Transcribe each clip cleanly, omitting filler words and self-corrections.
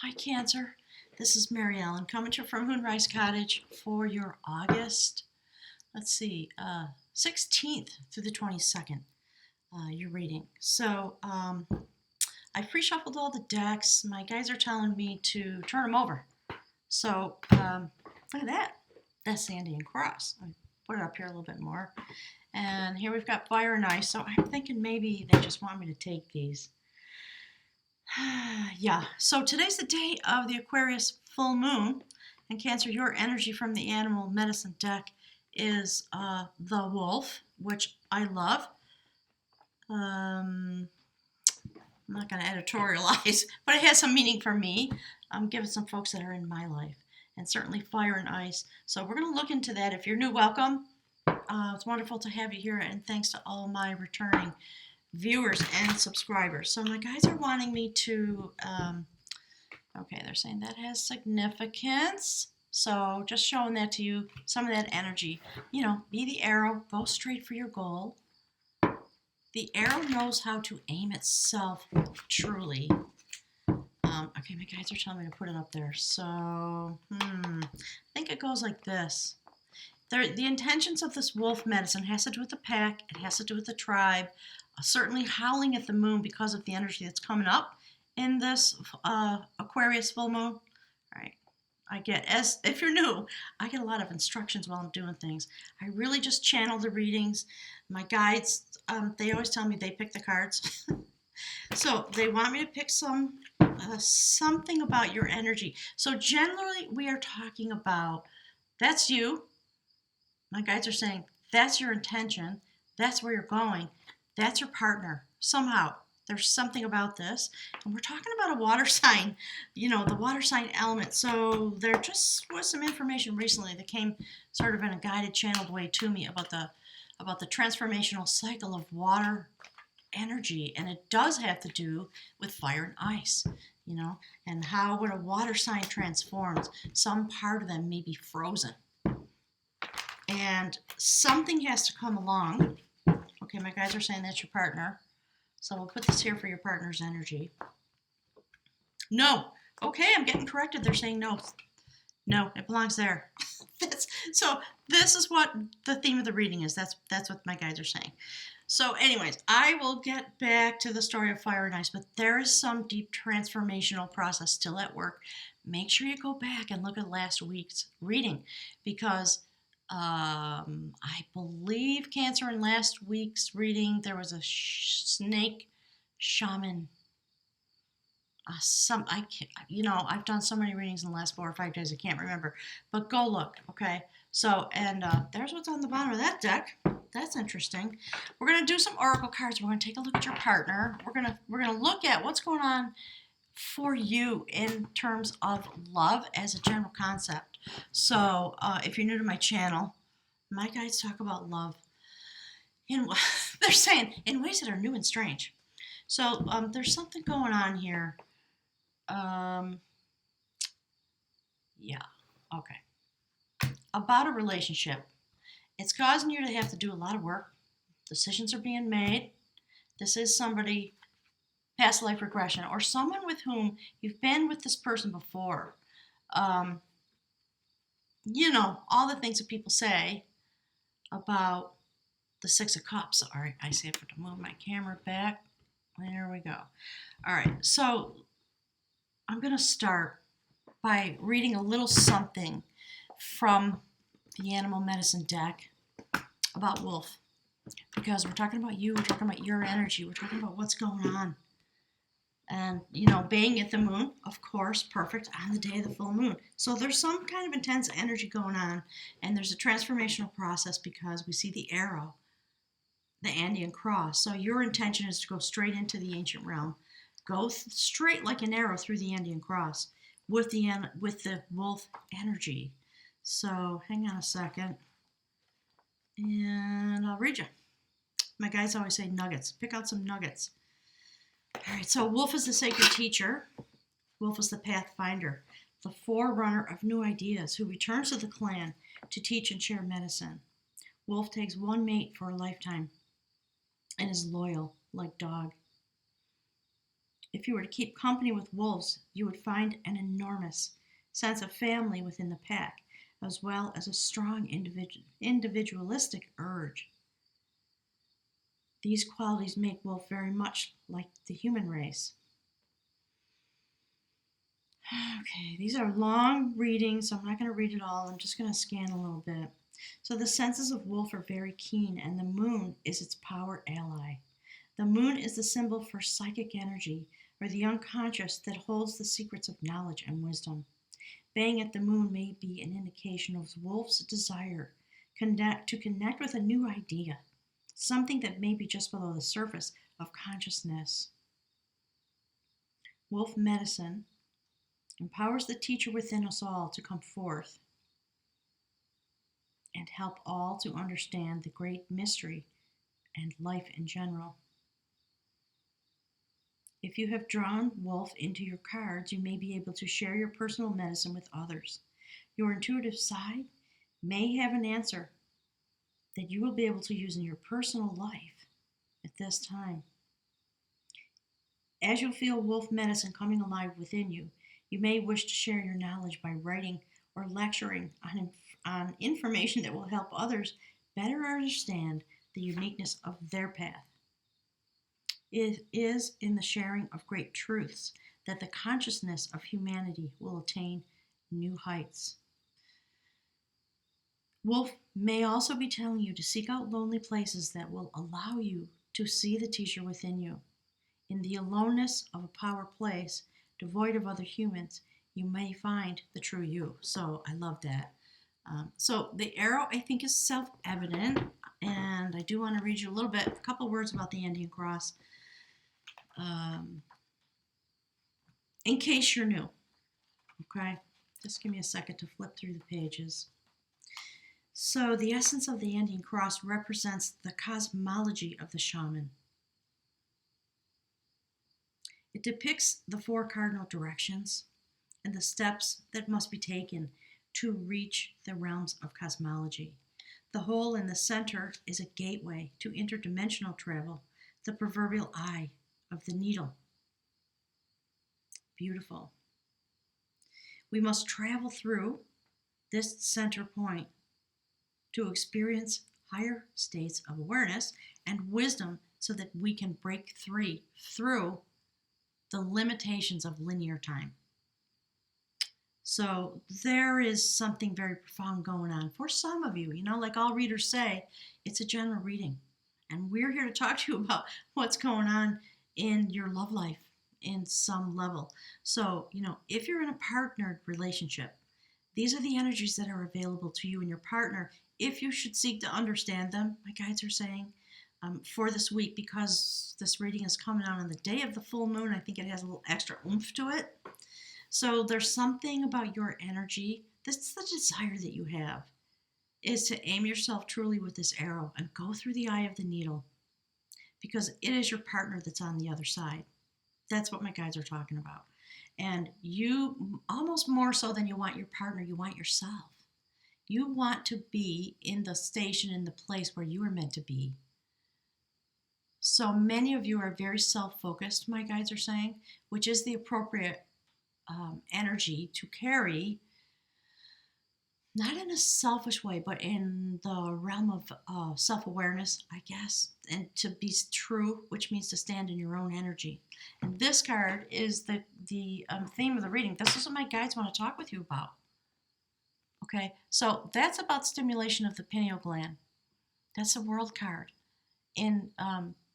Hi, Cancer. This is Mary Ellen coming to you from Moonrise Cottage for your August, 16th through the 22nd, your reading. So I pre-shuffled all the decks. My guys are telling me to turn them over. So look at that. That's Sandy and Cross. I put it up here a little bit more. And here we've got Fire and Ice. So I'm thinking maybe they just want me to take these. Yeah, so today's the day of the Aquarius full moon. And Cancer, your energy from the animal medicine deck is the wolf, which I love. I'm not going to editorialize, but it has some meaning for me. I'm giving some folks that are in my life, and certainly fire and ice. So we're going to look into that. If you're new, welcome. It's wonderful to have you here, and thanks to all my returning viewers and subscribers. So my guys are wanting me to, okay, they're saying that has significance. So just showing that to you, some of that energy. You know, be the arrow, go straight for your goal. The arrow knows how to aim itself truly. Okay, my guys are telling me to put it up there. So, I think it goes like this. The intentions of this wolf medicine has to do with the pack. It has to do with the tribe. Certainly howling at the moon because of the energy that's coming up in this Aquarius full moon. All right. If you're new, I get a lot of instructions while I'm doing things. I really just channel the readings. My guides, they always tell me they pick the cards. So they want me to pick something about your energy. So generally we are talking about, that's you. My guides are saying, that's your intention. That's where you're going. That's your partner. Somehow, there's something about this. And we're talking about a water sign, the water sign element. So there just was some information recently that came sort of in a guided, channeled way to me about the transformational cycle of water energy. And it does have to do with fire and ice, and how when a water sign transforms, some part of them may be frozen. And something has to come along. Okay, my guys are saying that's your partner. So we'll put this here for your partner's energy. No. Okay, I'm getting corrected. They're saying no. No, it belongs there. So this is what the theme of the reading is. That's what my guys are saying. So anyways, I will get back to the story of fire and ice, but there is some deep transformational process still at work. Make sure you go back and look at last week's reading, because I believe, Cancer, in last week's reading there was a snake shaman. I've done so many readings in the last 4 or 5 days I can't remember, but go look. Okay, so and there's what's on the bottom of that deck. That's interesting. We're gonna do some oracle cards. We're gonna take a look at your partner. We're gonna look at what's going on for you in terms of love as a general concept. So if you're new to my channel, my guides talk about love they're saying in ways that are new and strange. So there's something going on here. Yeah, okay. About a relationship. It's causing you to have to do a lot of work. Decisions are being made. This is somebody, past life regression, or someone with whom you've been with this person before. All the things that people say about the Six of Cups. All right, I say I have to move my camera back. There we go. All right, so I'm going to start by reading a little something from the animal medicine deck about wolf, because we're talking about you, we're talking about your energy, we're talking about what's going on. And, baying at the moon, of course, perfect on the day of the full moon. So there's some kind of intense energy going on, and there's a transformational process because we see the arrow, the Andean cross. So your intention is to go straight into the ancient realm. Go straight like an arrow through the Andean cross with the wolf energy. So hang on a second, and I'll read you. My guys always say nuggets. Pick out some nuggets. All right, so wolf is the sacred teacher. Wolf is the pathfinder, the forerunner of new ideas, who returns to the clan to teach and share medicine. Wolf takes one mate for a lifetime and is loyal like dog. If you were to keep company with wolves, you would find an enormous sense of family within the pack, as well as a strong individualistic urge. These qualities make wolf very much like the human race. Okay, these are long readings, so I'm not going to read it all. I'm just going to scan a little bit. So the senses of wolf are very keen, and the moon is its power ally. The moon is the symbol for psychic energy, or the unconscious that holds the secrets of knowledge and wisdom. Baying at the moon may be an indication of wolf's desire to connect with a new idea, something that may be just below the surface of consciousness. Wolf medicine empowers the teacher within us all to come forth and help all to understand the great mystery and life in general. If you have drawn wolf into your cards, you may be able to share your personal medicine with others. Your intuitive side may have an answer that you will be able to use in your personal life at this time. As you feel wolf medicine coming alive within you, you may wish to share your knowledge by writing or lecturing on information that will help others better understand the uniqueness of their path. It is in the sharing of great truths that the consciousness of humanity will attain new heights. Wolf may also be telling you to seek out lonely places that will allow you to see the teacher within you. In the aloneness of a power place, devoid of other humans, you may find the true you. So I love that. So the arrow, I think, is self-evident, and I do want to read you a couple words about the Indian cross, in case you're new. Okay, just give me a second to flip through the pages. So the essence of the Indian cross represents the cosmology of the shaman. It depicts the four cardinal directions and the steps that must be taken to reach the realms of cosmology. The hole in the center is a gateway to interdimensional travel, the proverbial eye of the needle. Beautiful. We must travel through this center point to experience higher states of awareness and wisdom so that we can break through the limitations of linear time. So there is something very profound going on for some of you. Like all readers say, it's a general reading. And we're here to talk to you about what's going on in your love life in some level. So, if you're in a partnered relationship, these are the energies that are available to you and your partner if you should seek to understand them, my guides are saying, for this week, because this reading is coming out on the day of the full moon. I think it has a little extra oomph to it. So there's something about your energy. This is the desire that you have, is to aim yourself truly with this arrow and go through the eye of the needle, because it is your partner that's on the other side. That's what my guides are talking about. And you, almost more so than you want your partner, you want yourself. You want to be in the station, in the place where you are meant to be. So many of you are very self-focused, my guides are saying, which is the appropriate energy to carry, not in a selfish way, but in the realm of self-awareness, I guess, and to be true, which means to stand in your own energy. And this card is the theme of the reading. This is what my guides want to talk with you about. Okay, so that's about stimulation of the pineal gland. That's a world card. In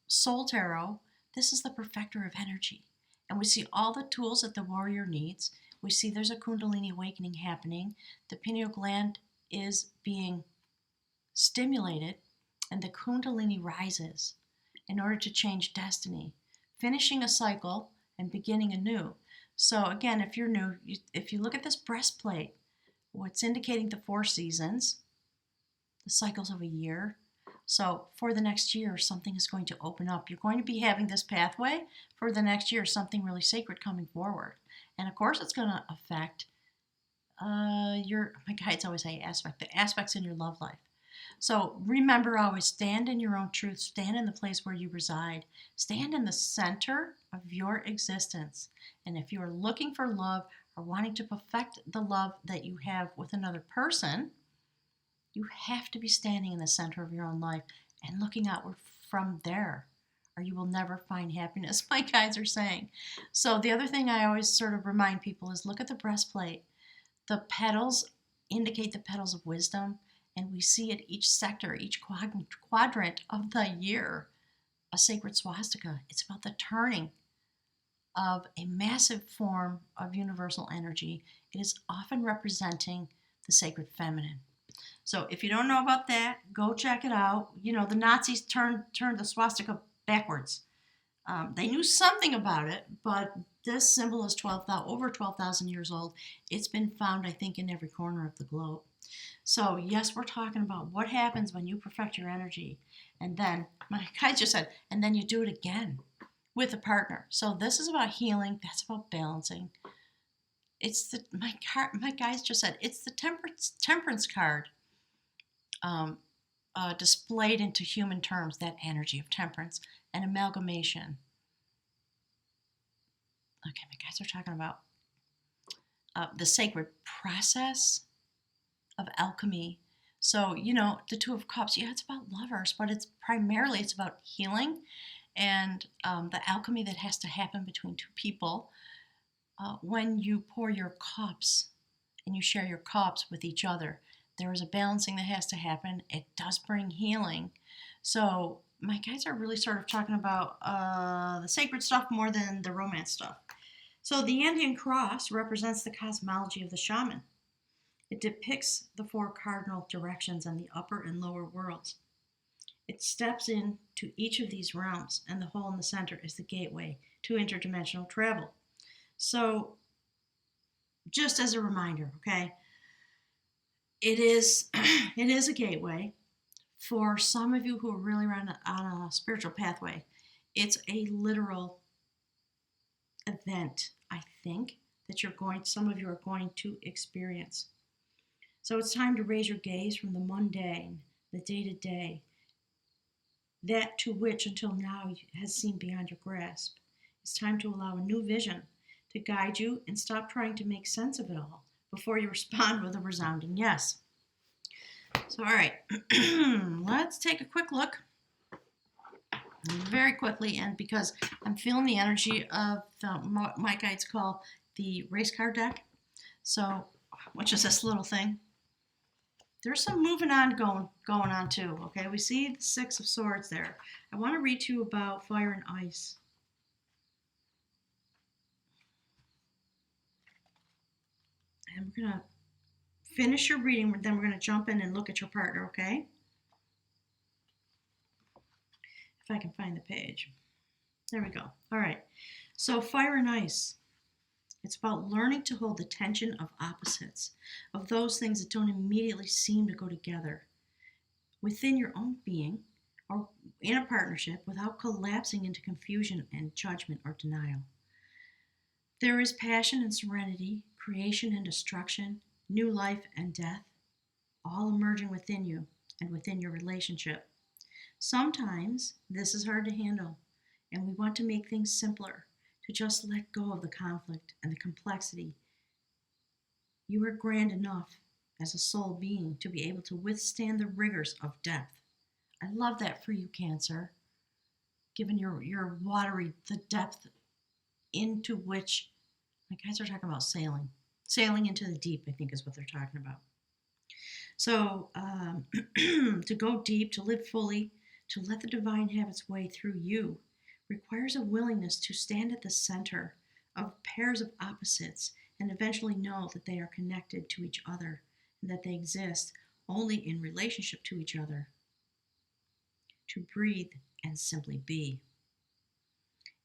Soul Tarot, this is the perfecter of energy. And we see all the tools that the warrior needs. We see there's a Kundalini awakening happening. The pineal gland is being stimulated, and the Kundalini rises in order to change destiny, finishing a cycle and beginning anew. So again, if you're new, if you look at this breastplate, what's indicating the 4 seasons, the cycles of a year. So for the next year, something is going to open up. You're going to be having this pathway for the next year, something really sacred coming forward. And of course, it's going to affect my guides always say the aspects in your love life. So remember always stand in your own truth, stand in the place where you reside, stand in the center of your existence. And if you are looking for love or wanting to perfect the love that you have with another person, you have to be standing in the center of your own life and looking outward from there, or you will never find happiness, my guides are saying. So the other thing I always sort of remind people is look at the breastplate. The petals indicate the petals of wisdom, and we see at each sector, each quadrant of the year, a sacred swastika. It's about the turning of a massive form of universal energy. It is often representing the sacred feminine. So if you don't know about that, go check it out. You know, the Nazis turned the swastika backwards. They knew something about it, but this symbol is over 12,000 years old. It's been found, I think, in every corner of the globe. So yes, we're talking about what happens when you perfect your energy. And then, my guy just said, and then you do it again with a partner. So this is about healing. That's about balancing. My guys just said, it's the temperance card. Displayed into human terms, that energy of temperance and amalgamation. Okay, my guys are talking about the sacred process of alchemy. So, you know, the Two of Cups, yeah, it's about lovers, but it's about healing and the alchemy that has to happen between two people when you pour your cups and you share your cups with each other. There is a balancing that has to happen. It does bring healing. So my guys are really sort of talking about the sacred stuff more than the romance stuff. So the Andean cross represents the cosmology of the shaman. It depicts the four cardinal directions and the upper and lower worlds. It steps into each of these realms, and the hole in the center is the gateway to interdimensional travel. So just as a reminder, okay, it is a gateway for some of you who are really on a spiritual pathway. It's a literal event, I think, that some of you are going to experience. So it's time to raise your gaze from the mundane, the day-to-day, that to which until now has seemed beyond your grasp. It's time to allow a new vision to guide you and stop trying to make sense of it all before you respond with a resounding yes. So, all right, let's take a quick look very quickly, and because I'm feeling the energy of my guides call the race car deck, so which is this little thing. There's some moving on going on too. Okay, we see the Six of Swords there. I want to read to you about fire and ice. And we're gonna finish your reading. Then we're gonna jump in and look at your partner. Okay. If I can find the page. There we go. All right. So fire and ice. It's about learning to hold the tension of opposites, of those things that don't immediately seem to go together within your own being or in a partnership without collapsing into confusion and judgment or denial. There is passion and serenity, creation and destruction, new life and death, all emerging within you and within your relationship. Sometimes this is hard to handle, and we want to make things simpler, to just let go of the conflict and the complexity. You are grand enough as a soul being to be able to withstand the rigors of depth. I love that for you, Cancer, given your watery, the depth into which, like guys are talking about sailing into the deep, I think is what they're talking about. So to go deep, to live fully, to let the divine have its way through you, requires a willingness to stand at the center of pairs of opposites and eventually know that they are connected to each other and that they exist only in relationship to each other. To breathe and simply be.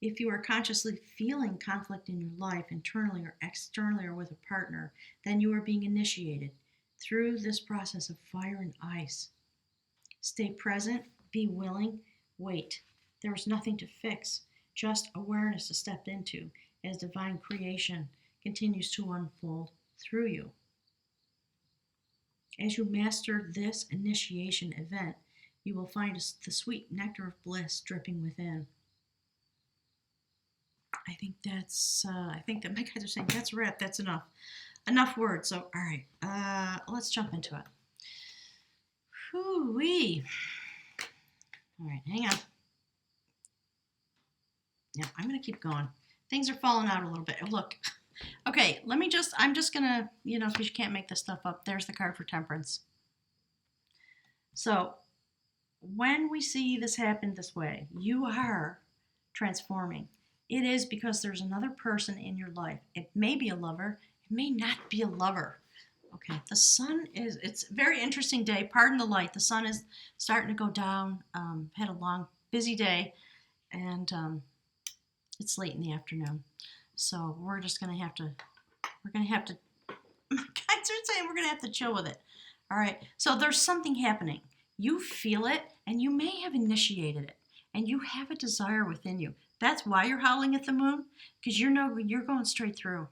If you are consciously feeling conflict in your life, internally or externally or with a partner, then you are being initiated through this process of fire and ice. Stay present, be willing, wait. There is nothing to fix, just awareness to step into as divine creation continues to unfold through you. As you master this initiation event, you will find the sweet nectar of bliss dripping within. I think that my guys are saying that's a wrap. That's enough. Enough words. So, all right, let's jump into it. Hoo-wee. All right, hang on. Yeah, I'm going to keep going. Things are falling out a little bit. Look, okay, I'm just going to, because you can't make this stuff up. There's the card for temperance. So, when we see this happen this way, you are transforming. It is because there's another person in your life. It may be a lover, it may not be a lover. Okay, the sun it's a very interesting day. Pardon the light. The sun is starting to go down. Had a long, busy day, and it's late in the afternoon. So we're just going to have to, my guys are saying we're going to have to chill with it. All right, so there's something happening. You feel it, and you may have initiated it, and you have a desire within you. That's why you're howling at the moon, because you're going straight through.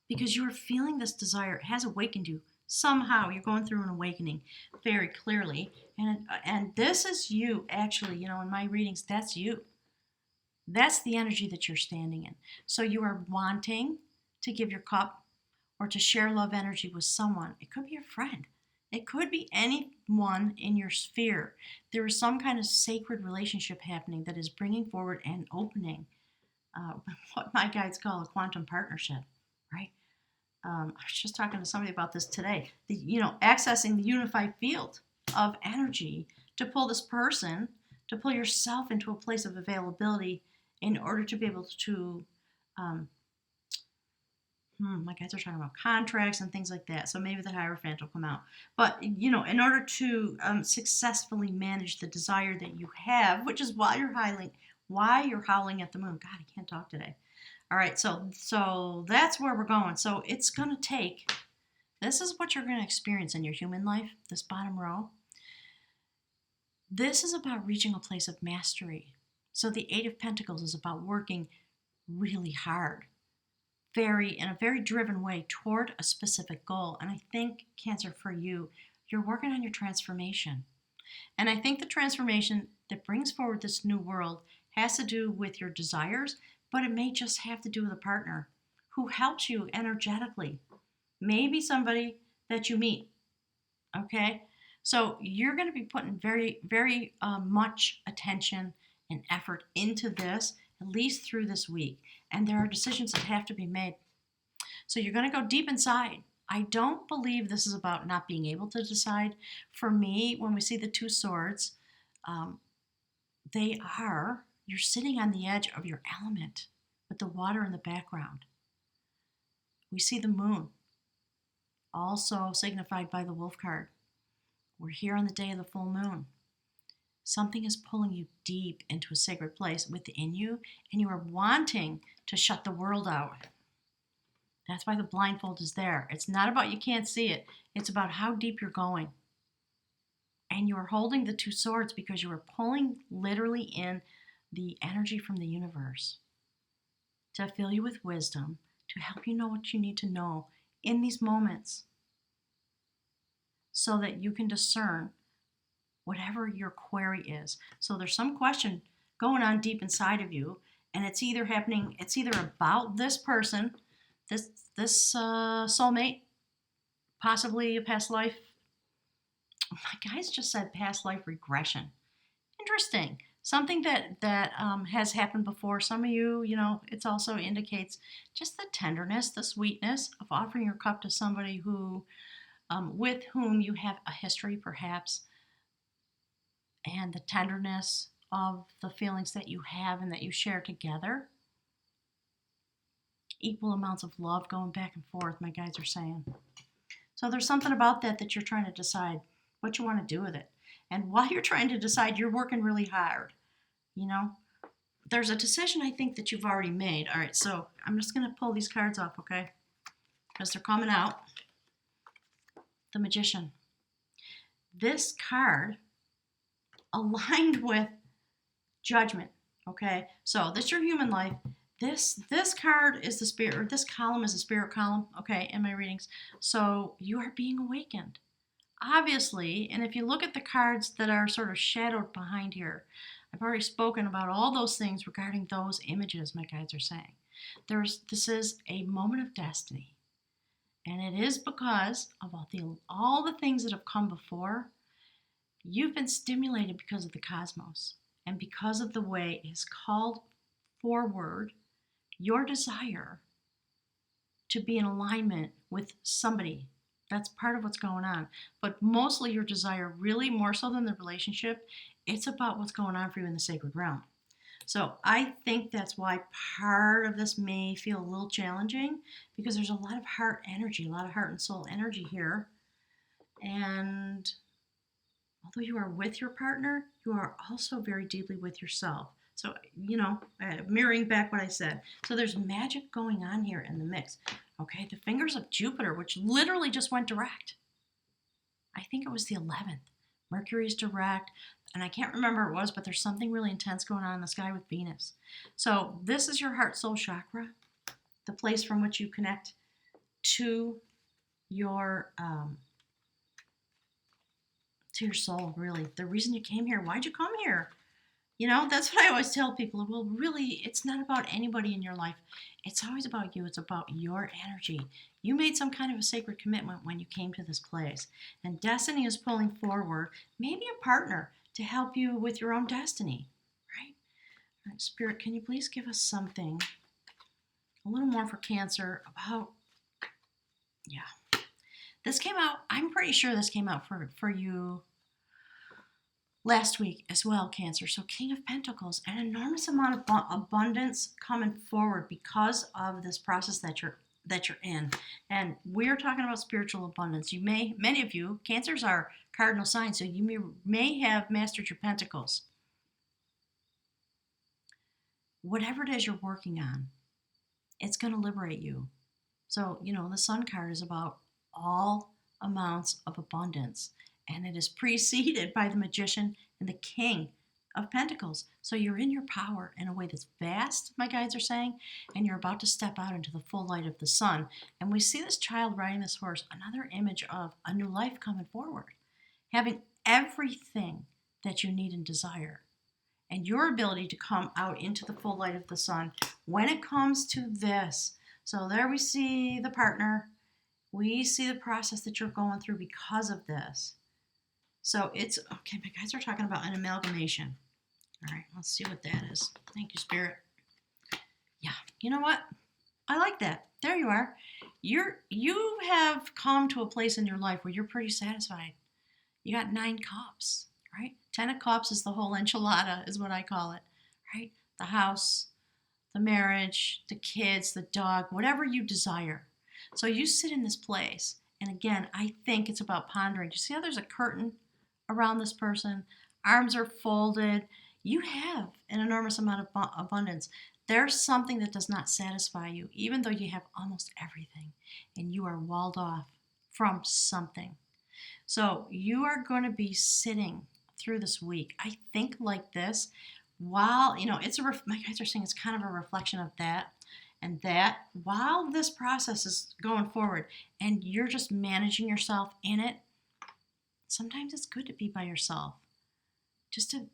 Because you are feeling this desire. It has awakened you. Somehow you're going through an awakening very clearly. And this is you, actually, in my readings, that's you. That's the energy that you're standing in. So you are wanting to give your cup or to share love energy with someone. It could be a friend. It could be anyone in your sphere. There is some kind of sacred relationship happening that is bringing forward and opening what my guides call a quantum partnership, right? I was just talking to somebody about this today. Accessing the unified field of energy to pull this person, to pull yourself into a place of availability in order to be able to my guys are talking about contracts and things like that. So maybe the Hierophant will come out. But, in order to successfully manage the desire that you have, which is why you're howling at the moon. God, I can't talk today. All right, so that's where we're going. So it's going to take, this is what you're going to experience in your human life, this bottom row. This is about reaching a place of mastery. So the Eight of Pentacles is about working really hard, in a very driven way toward a specific goal. And I think, Cancer, for you, you're working on your transformation. And I think the transformation that brings forward this new world has to do with your desires, but it may just have to do with a partner who helps you energetically. Maybe somebody that you meet. Okay? So you're going to be putting very, very much attention and effort into this, at least through this week. And there are decisions that have to be made. So you're going to go deep inside. I don't believe this is about not being able to decide. For me, when we see the Two Swords, you're sitting on the edge of your element with the water in the background. We see the moon, also signified by the wolf card. We're here on the day of the full moon. Something is pulling you deep into a sacred place within you, and you are wanting to shut the world out. That's why the blindfold is there. It's not about you can't see it. It's about how deep you're going. And you are holding the Two Swords because you are pulling literally in the energy from the universe to fill you with wisdom, to help you know what you need to know in these moments so that you can discern whatever your query is. So there's some question going on deep inside of you, and it's either about this person, this soulmate, possibly a past life. My guys just said past life regression. Interesting. Something that has happened before. Some of you, it also indicates just the tenderness, the sweetness of offering your cup to somebody who, with whom you have a history perhaps, and the tenderness of the feelings that you have and that you share together. Equal amounts of love going back and forth, my guides are saying. So there's something about that you're trying to decide what you want to do with it. And while you're trying to decide, you're working really hard. There's a decision I think that you've already made. All right, so I'm just going to pull these cards off, okay? Because they're coming out. The Magician. This card aligned with judgment, okay? So this is your human life. This card is the spirit, or this column is the spirit column, okay, in my readings. So you are being awakened. obviously, and if you look at the cards that are sort of shadowed behind here, I've already spoken about all those things regarding those images, my guides are saying. This is a moment of destiny. And it is because of all the things that have come before. You've been stimulated because of the cosmos and because of the way it is called forward your desire to be in alignment with somebody. That's part of what's going on. But mostly your desire, really more so than the relationship, it's about what's going on for you in the sacred realm. So I think that's why part of this may feel a little challenging, because there's a lot of heart energy, a lot of heart and soul energy here. And although you are with your partner, you are also very deeply with yourself. So, mirroring back what I said. So there's magic going on here in the mix. Okay, the fingers of Jupiter, which literally just went direct. I think it was the 11th. Mercury's direct, and I can't remember what it was, but there's something really intense going on in the sky with Venus. So this is your heart soul chakra, the place from which you connect to your soul, really. The reason you came here. Why'd you come here? That's what I always tell people. Well, really, it's not about anybody in your life. It's always about you. It's about your energy. You made some kind of a sacred commitment when you came to this place. And destiny is pulling forward, maybe a partner to help you with your own destiny, right? All right, Spirit, can you please give us something a little more for Cancer about, this came out, I'm pretty sure this came out for you last week as well, Cancer. So King of Pentacles, an enormous amount of abundance coming forward because of this process that you're in. And we're talking about spiritual abundance. Many of you, Cancers are cardinal signs, so you may have mastered your pentacles. Whatever it is you're working on, it's going to liberate you. So, the Sun card is about all amounts of abundance, and it is preceded by the Magician and the King of Pentacles. So you're in your power in a way that's vast, my guides are saying, and you're about to step out into the full light of the sun. And we see this child riding this horse, another image of a new life coming forward, having everything that you need and desire, and your ability to come out into the full light of the sun when it comes to this. So there we see the partner. We see the process that you're going through because of this. So it's, okay, my guys are talking about an amalgamation. All right, let's see what that is. Thank you, Spirit. Yeah, you know what? I like that. There you are. You have come to a place in your life where you're pretty satisfied. You got 9 cups, right? 10 of cups is the whole enchilada, is what I call it, right? The house, the marriage, the kids, the dog, whatever you desire. So you sit in this place, and again, I think it's about pondering. Do you see how there's a curtain around this person? Arms are folded. You have an enormous amount of abundance. There's something that does not satisfy you, even though you have almost everything, and you are walled off from something. So you are going to be sitting through this week, I think, like this, while, my guys are saying it's kind of a reflection of that and that, while this process is going forward and you're just managing yourself in it. Sometimes it's good to be by yourself, just to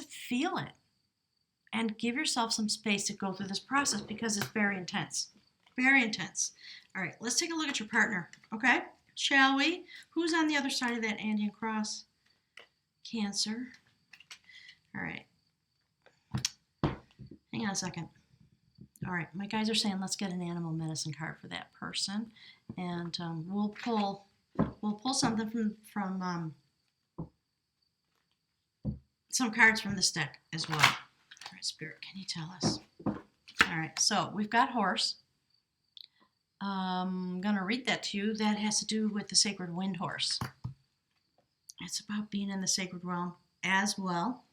feel it and give yourself some space to go through this process, because it's very intense. Very intense. All right, let's take a look at your partner, okay? Shall we? Who's on the other side of that Andean cross? Cancer. All right. Hang on a second. All right, my guys are saying let's get an animal medicine card for that person, and we'll pull something from some cards from this deck as well. All right, Spirit, can you tell us? All right, so we've got horse. I'm going to read that to you. That has to do with the sacred wind horse. It's about being in the sacred realm as well.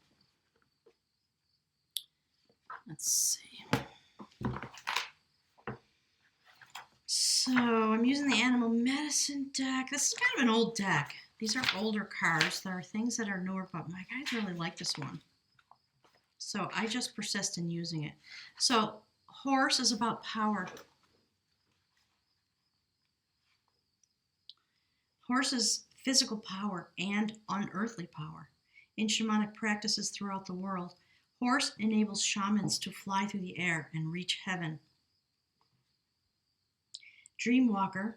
Let's see. So I'm using the animal medicine deck. This is kind of an old deck. These are older cards. There are things that are newer, but my guys really like this one. So I just persist in using it. So horse is about power. Horse is physical power and unearthly power. In shamanic practices throughout the world, horse enables shamans to fly through the air and reach heaven. Dreamwalker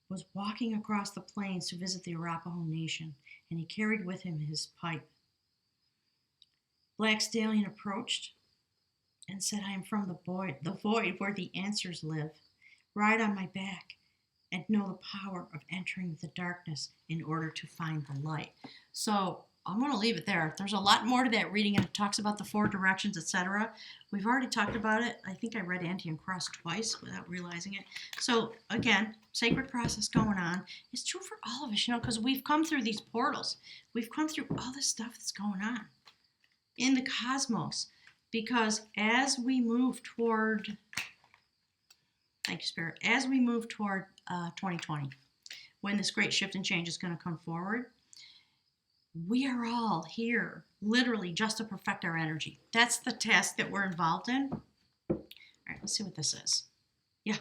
was walking across the plains to visit the Arapaho Nation, and he carried with him his pipe. Black Stallion approached and said, I am from the void where the answers live. Ride on my back and know the power of entering the darkness in order to find the light. So I'm going to leave it there. There's a lot more to that reading, and it talks about the 4 directions, etc. We've already talked about it. I think I read Anti Cross twice without realizing it. So again, sacred process going on. It's true for all of us, because we've come through these portals. We've come through all this stuff that's going on in the cosmos, because as we move toward, thank you, Spirit, as we move toward 2020, when this great shift and change is going to come forward, we are all here literally just to perfect our energy. That's the task that we're involved in. All right, let's see what this is. Yeah.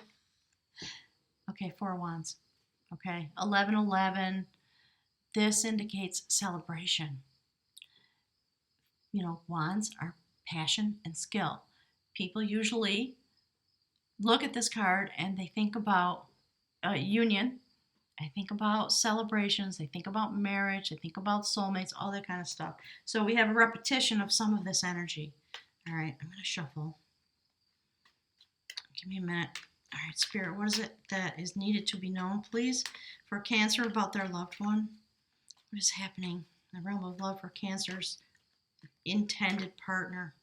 Okay, 4 of Wands. Okay, 1111. This indicates celebration. Wands are passion and skill. People usually look at this card and they think about union. I think about celebrations. They think about marriage. They think about soulmates, all that kind of stuff. So we have a repetition of some of this energy. All right, I'm going to shuffle. Give me a minute. All right, Spirit, what is it that is needed to be known, please, for Cancer about their loved one? What is happening in the realm of love for Cancer's intended partner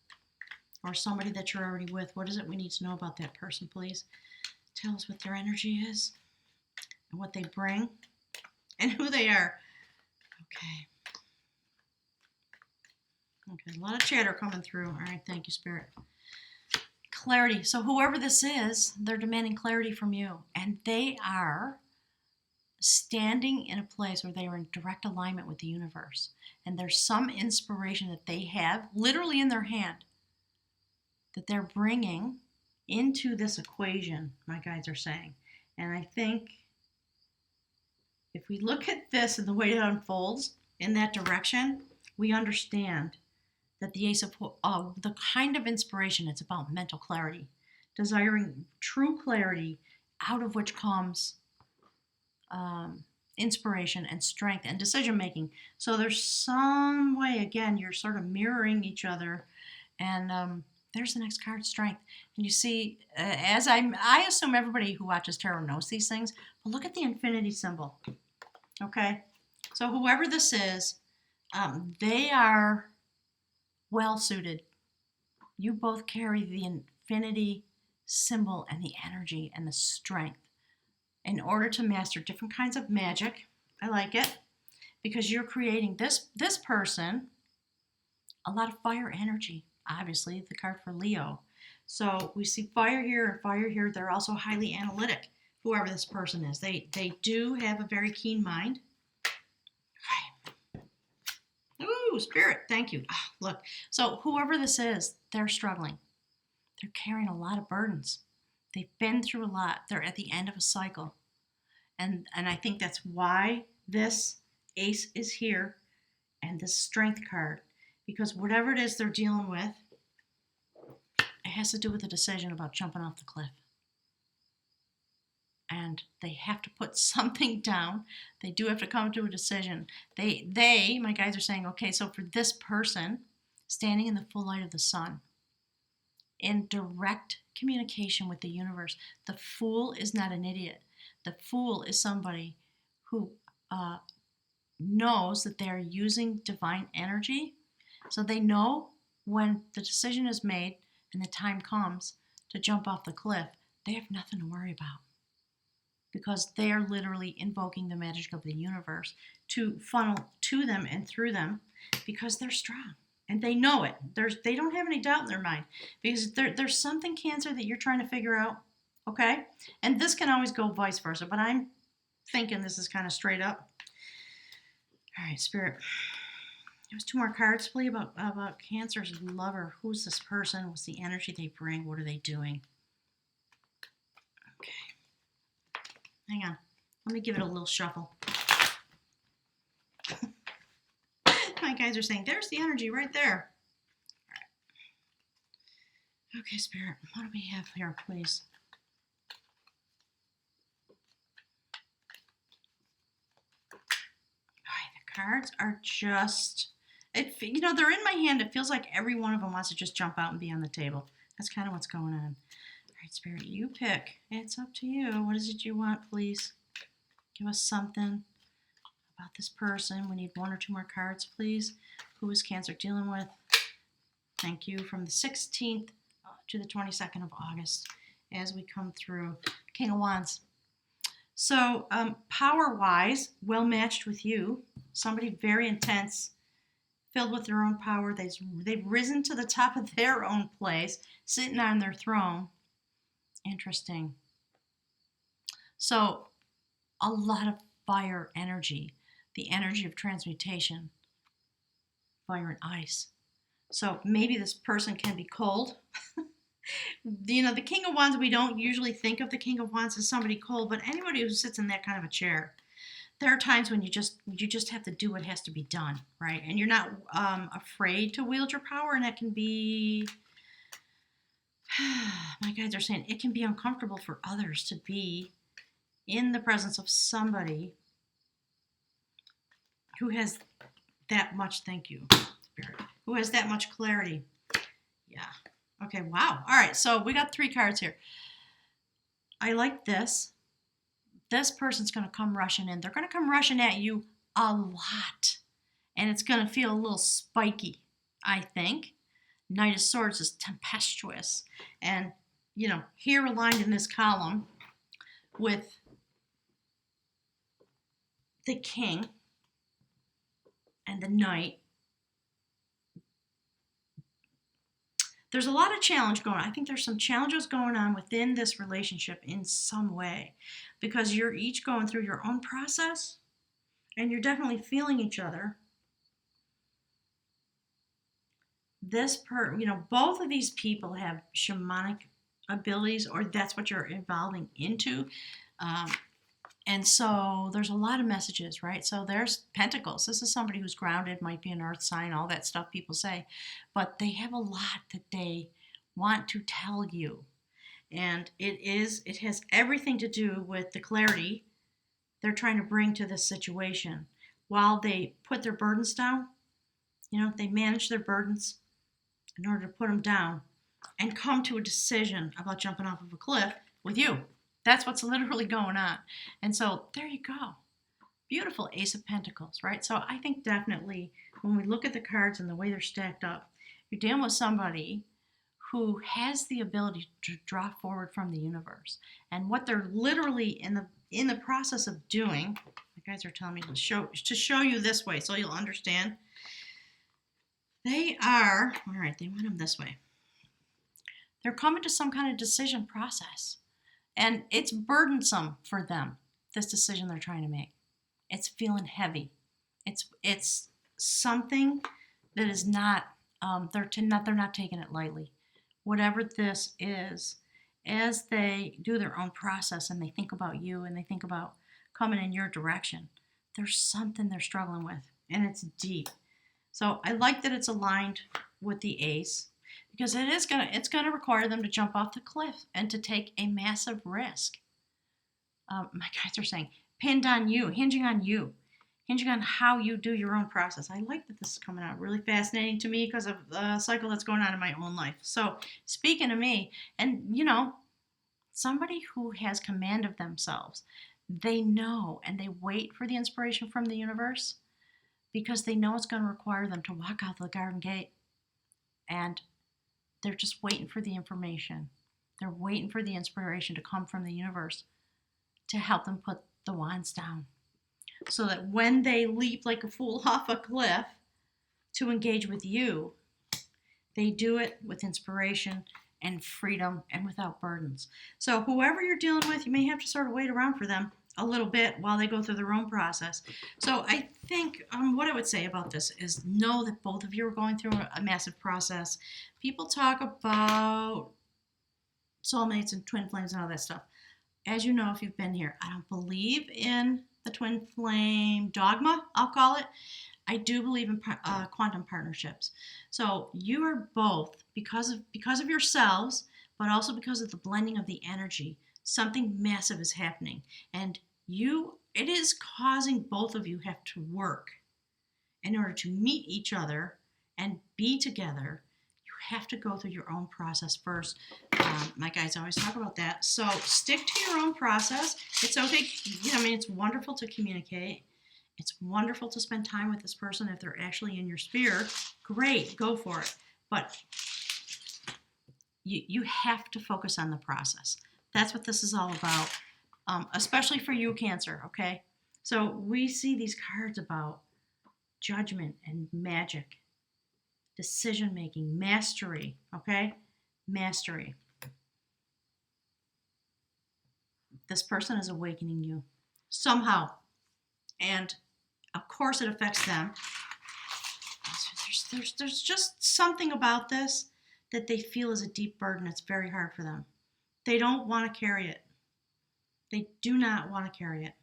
or somebody that you're already with? What is it we need to know about that person, please? Tell us what their energy is and what they bring and who they are. Okay. Okay, a lot of chatter coming through. All right, thank you, Spirit. Clarity. So whoever this is, they're demanding clarity from you, and they are standing in a place where they are in direct alignment with the universe, and there's some inspiration that they have literally in their hand that they're bringing into this equation, my guides are saying. And I think if we look at this and the way it unfolds in that direction, we understand that the Ace of the kind of inspiration, it's about mental clarity, desiring true clarity, out of which comes inspiration and strength and decision making. So there's some way, again, you're sort of mirroring each other, and there's the next card, Strength. And you see, as I assume everybody who watches tarot knows these things, but look at the infinity symbol. Okay, so whoever this is, they are well suited. You both carry the infinity symbol and the energy and the strength in order to master different kinds of magic. I like it because you're creating this person a lot of fire energy. Obviously, the card for Leo. So we see fire here and fire here. They're also highly analytic. Whoever this person is, they do have a very keen mind. Okay. Ooh, Spirit, thank you. Look, so whoever this is, they're struggling. They're carrying a lot of burdens. They've been through a lot. They're at the end of a cycle. And I think that's why this Ace is here and this Strength card. Because whatever it is they're dealing with, it has to do with a decision about jumping off the cliff. And they have to put something down. They do have to come to a decision. They, my guides are saying, okay, so for this person, standing in the full light of the sun, in direct communication with the universe, the Fool is not an idiot. The Fool is somebody who knows that they're using divine energy. So they know when the decision is made and the time comes to jump off the cliff, they have nothing to worry about. Because they are literally invoking the magic of the universe to funnel to them and through them, because they're strong and they know it. They don't have any doubt in their mind, because there's something, Cancer, that you're trying to figure out, okay? And this can always go vice versa, but I'm thinking this is kind of straight up. All right, Spirit. There's 2 more cards, please, about Cancer's lover. Who's this person? What's the energy they bring? What are they doing? Okay. Hang on. Let me give it a little shuffle. guys are saying, there's the energy right there. Okay, Spirit, what do we have here, please? All right, the cards are just, you know, they're in my hand. It feels like every one of them wants to just jump out and be on the table. That's kind of what's going on. All right, Spirit, you pick. It's up to you. What is it you want, please? Give us something about this person. We need one or two more cards, please. Who is Cancer dealing with? Thank you. From the 16th to the 22nd of August as we come through. King of Wands. So power-wise, well matched with you. Somebody very intense, filled with their own power. They've risen to the top of their own place, sitting on their throne. Interesting. So a lot of fire energy, the energy of transmutation, fire and ice. So maybe this person can be cold. You know, the King of Wands, we don't usually think of the King of Wands as somebody cold, but anybody who sits in that kind of a chair, there are times when you just have to do what has to be done, right? And you're not afraid to wield your power, and that can be, my guides are saying, it can be uncomfortable for others to be in the presence of somebody who has that much, thank you, Spirit, who has that much clarity. Yeah. Okay, wow. All right, so we got 3 cards here. I like this. This person's going to come rushing in. They're going to come rushing at you a lot. And it's going to feel a little spiky, I think. Knight of Swords is tempestuous. And, you know, here aligned in this column with the King and the Knight, there's a lot of challenge going on. I think there's some challenges going on within this relationship in some way because you're each going through your own process and you're definitely feeling each other. Both of these people have shamanic abilities, or that's what you're evolving into. And so there's a lot of messages, right? So there's Pentacles. This is somebody who's grounded, might be an earth sign, all that stuff people say. But they have a lot that they want to tell you. And it has everything to do with the clarity they're trying to bring to this situation. While they put their burdens down, you know, they manage their burdens in order to put them down and come to a decision about jumping off of a cliff with you. That's what's literally going on. And so there you go. Beautiful Ace of Pentacles, right? So I think definitely when we look at the cards and the way they're stacked up, you're dealing with somebody who has the ability to draw forward from the universe. And what they're literally in the process of doing, the guys are telling me to show you this way so you'll understand. They are, all right, they want them this way. They're coming to some kind of decision process. And it's burdensome for them, this decision they're trying to make. It's feeling heavy. It's something that is not, they're not taking it lightly. Whatever this is, as they do their own process and they think about you and they think about coming in your direction, there's something they're struggling with, and it's deep. So I like that it's aligned with the Ace, because it's gonna require them to jump off the cliff and to take a massive risk. My guys are saying, pinned on you, hinging on how you do your own process. I like that this is coming out really fascinating to me because of the cycle that's going on in my own life. So speaking of me, and you know, somebody who has command of themselves, they know and they wait for the inspiration from the universe because they know it's going to require them to walk out the garden gate, and they're just waiting for the information. They're waiting for the inspiration to come from the universe to help them put the wands down, so that when they leap like a fool off a cliff to engage with you, they do it with inspiration and freedom and without burdens. So whoever you're dealing with, you may have to sort of wait around for them a little bit while they go through their own process. So I think what I would say about this is know that both of you are going through a massive process. People talk about soulmates and twin flames and all that stuff. As you know, if you've been here, I don't believe in the twin flame dogma, I'll call it. I do believe in quantum partnerships. So you are both, because of yourselves, but also because of the blending of the energy. Something massive is happening, and it is causing both of you have to work in order to meet each other and be together. You have to go through your own process first. My guys always talk about that. So stick to your own process. It's okay. It's wonderful to communicate. It's wonderful to spend time with this person if they're actually in your sphere. Great, go for it. But you have to focus on the process. That's what this is all about, especially for you, Cancer, okay? So we see these cards about judgment and magic, decision-making, mastery, okay? Mastery. This person is awakening you somehow. And of course it affects them. There's just something about this that they feel is a deep burden. It's very hard for them. They don't want to carry it. They do not want to carry it.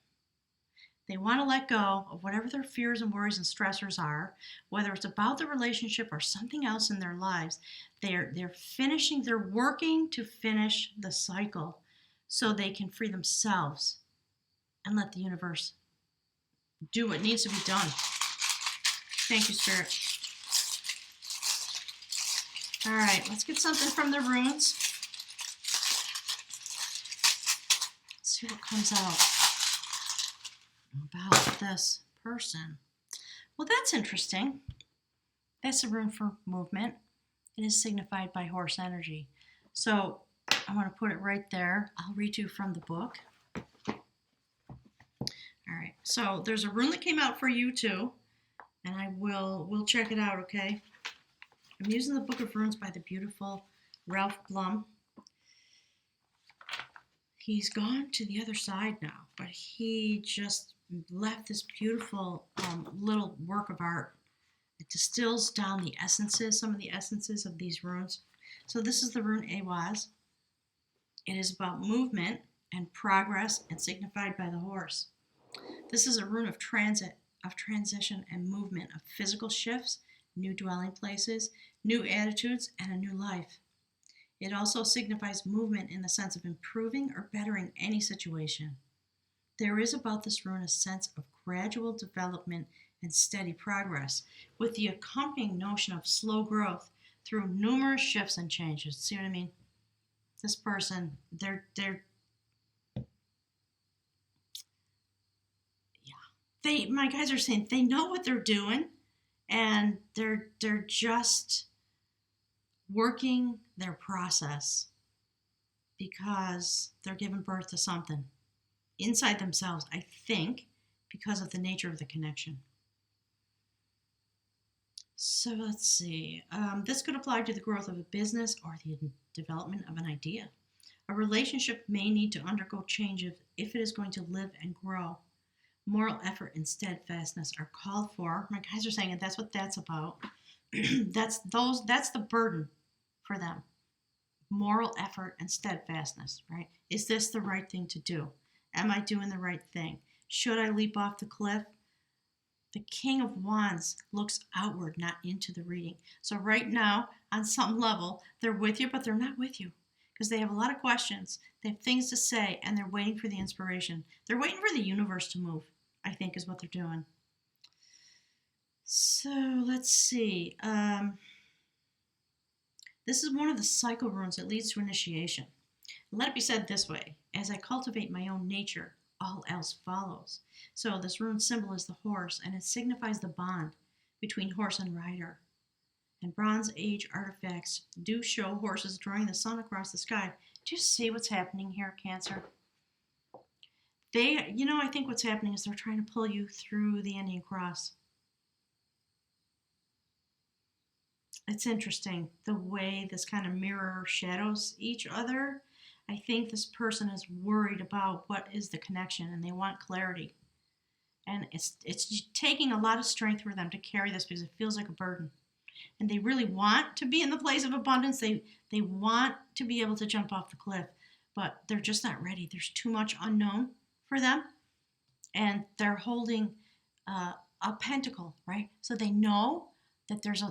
They want to let go of whatever their fears and worries and stressors are, whether it's about the relationship or something else in their lives. They're working to finish the cycle so they can free themselves and let the universe do what needs to be done. Thank you, Spirit. All right, let's get something from the runes. Let's see what comes out about this person. Well, that's interesting. That's a rune for movement. It is signified by horse energy. So I want to put it right there. I'll read you from the book. All right, so there's a rune that came out for you too, and we'll check it out, okay? I'm using the Book of Runes by the beautiful Ralph Blum. He's gone to the other side now, but he just left this beautiful little work of art. It distills down some of the essences of these runes. So this is the rune Awaz. It is about movement and progress and signified by the horse. This is a rune of transit, of transition and movement, of physical shifts, new dwelling places, new attitudes, and a new life. It also signifies movement in the sense of improving or bettering any situation. There is about this rune a sense of gradual development and steady progress, with the accompanying notion of slow growth through numerous shifts and changes. See what I mean? This person, my guys are saying they know what they're doing, and they're just working their process because they're giving birth to something inside themselves, I think, because of the nature of the connection. So let's see. This could apply to the growth of a business or the development of an idea. A relationship may need to undergo change if it is going to live and grow. Moral effort and steadfastness are called for. My guys are saying that that's what that's about. That's the burden for them. Moral effort and steadfastness, right? Is this the right thing to do? Am I doing the right thing? Should I leap off the cliff? The King of Wands looks outward, not into the reading. So right now, on some level, they're with you, but they're not with you because they have a lot of questions. They have things to say, and they're waiting for the inspiration. They're waiting for the universe to move, I think, is what they're doing. So let's see. This is one of the cycle runes that leads to initiation. Let it be said this way: as I cultivate my own nature, all else follows. So this rune symbol is the horse, and it signifies the bond between horse and rider. And Bronze Age artifacts do show horses drawing the sun across the sky. Do you see what's happening here, Cancer? I think what's happening is they're trying to pull you through the Indian cross. It's interesting the way this kind of mirror shadows each other. I think this person is worried about what is the connection, and they want clarity. And it's taking a lot of strength for them to carry this because it feels like a burden. And they really want to be in the place of abundance. They want to be able to jump off the cliff, but they're just not ready. There's too much unknown for them. and they're holding a pentacle, right? So they know that there's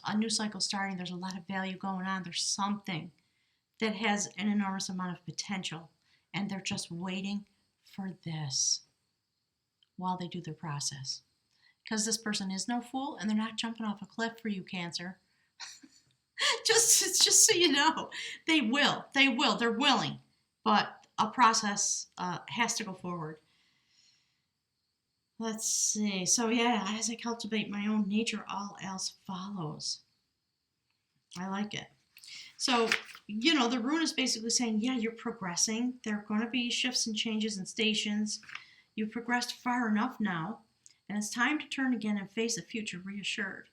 a new cycle starting. There's a lot of value going on. There's something that has an enormous amount of potential, and they're just waiting for this while they do their process. Because this person is no fool, and they're not jumping off a cliff for you, Cancer. just so you know, they will. They're willing, but a process has to go forward. Let's see. So yeah, as I cultivate my own nature, all else follows. I like it. So, the rune is basically saying, yeah, you're progressing. There are going to be shifts and changes and stations. You've progressed far enough now, and it's time to turn again and face the future reassured.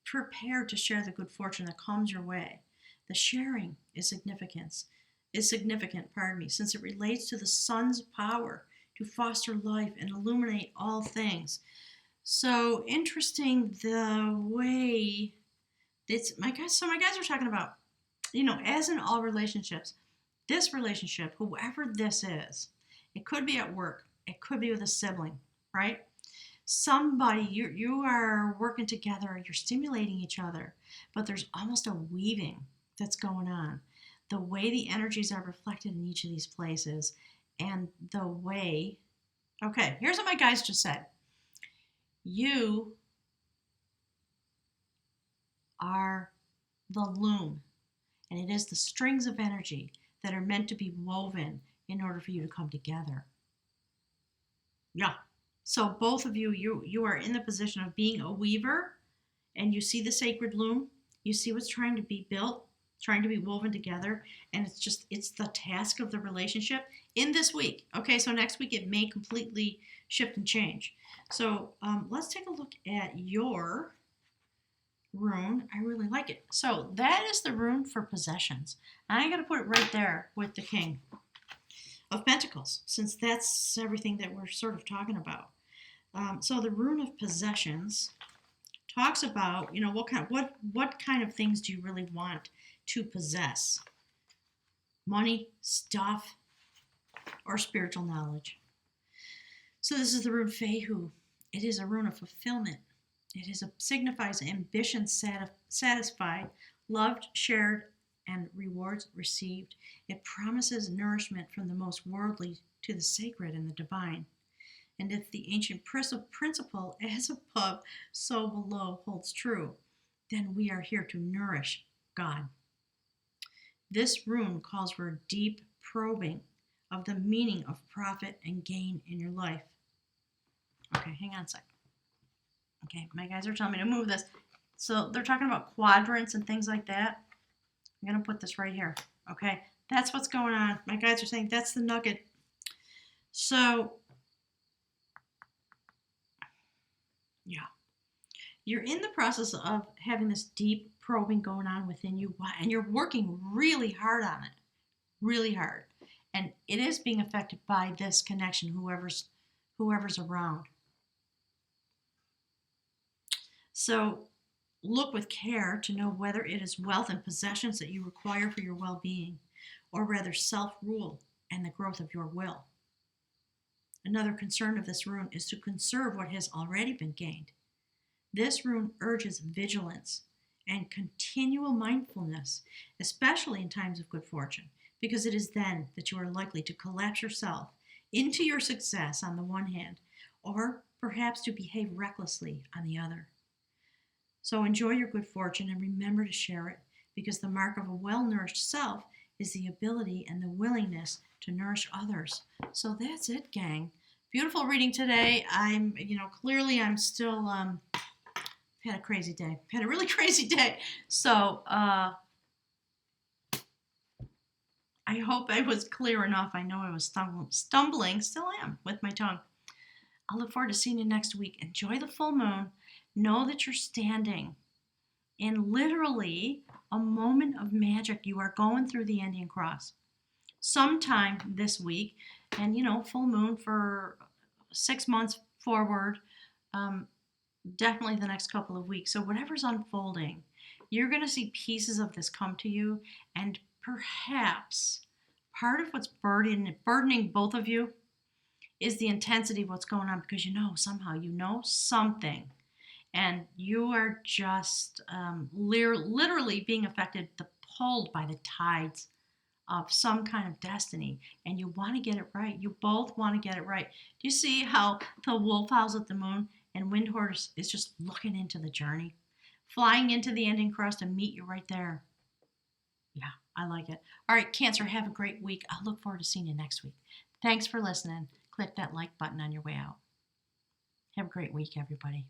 Prepared to share the good fortune that comes your way. The sharing is significant, since it relates to the sun's power to foster life and illuminate all things. So interesting the way my guys are talking about, as in all relationships, this relationship, whoever this is, it could be at work, it could be with a sibling, right? Somebody, you are working together, you're stimulating each other, but there's almost a weaving that's going on. The way the energies are reflected in each of these places, and the way, okay, here's what my guys just said. You are the loom, and it is the strings of energy that are meant to be woven in order for you to come together. Yeah. So both of you are in the position of being a weaver, and you see the sacred loom. You see what's trying to be built, trying to be woven together, and it's the task of the relationship in this week. Okay, so next week it may completely shift and change. So let's take a look at your rune. I really like it. So that is the rune for possessions. I got to put it right there with the King of Pentacles, since that's everything that we're sort of talking about. So the rune of possessions talks about, what kind of things do you really want to possess? Money, stuff, or spiritual knowledge. So this is the rune Fehu. It is a rune of fulfillment. It signifies ambition satisfied, loved, shared, and rewards received. It promises nourishment from the most worldly to the sacred and the divine. And if the ancient principle, as above, so below, holds true, then we are here to nourish God. This rune calls for a deep probing of the meaning of profit and gain in your life. Okay, hang on a sec. Okay, my guys are telling me to move this. So they're talking about quadrants and things like that. I'm going to put this right here. Okay, that's what's going on. My guys are saying that's the nugget. So, yeah. You're in the process of having this deep probing going on within you, and you're working really hard on it. Really hard. And it is being affected by this connection, whoever's around. So look with care to know whether it is wealth and possessions that you require for your well-being, or rather self-rule and the growth of your will. Another concern of this rune is to conserve what has already been gained. This rune urges vigilance and continual mindfulness, especially in times of good fortune, because it is then that you are likely to collapse yourself into your success on the one hand, or perhaps to behave recklessly on the other. So enjoy your good fortune and remember to share it, because the mark of a well-nourished self is the ability and the willingness to nourish others. So that's it, gang. Beautiful reading today. I'm still had a crazy day. Had a really crazy day. So I hope I was clear enough. I know I was stumbling, still am, with my tongue. I'll look forward to seeing you next week. Enjoy the full moon. Know that you're standing in literally a moment of magic. You are going through the Indian cross sometime this week, and full moon for 6 months forward, definitely the next couple of weeks. So whatever's unfolding, you're going to see pieces of this come to you, and perhaps part of what's burdening both of you is the intensity of what's going on, because somehow you know something, and you are just literally being affected, pulled by the tides of some kind of destiny, and you want to get it right. You both want to get it right. Do you see how the wolf howls at the moon and Windhorse is just looking into the journey, flying into the ending crust to meet you right there? Yeah, I like it. All right, Cancer, have a great week. I'll look forward to seeing you next week. Thanks for listening. Click that like button on your way out. Have a great week, everybody.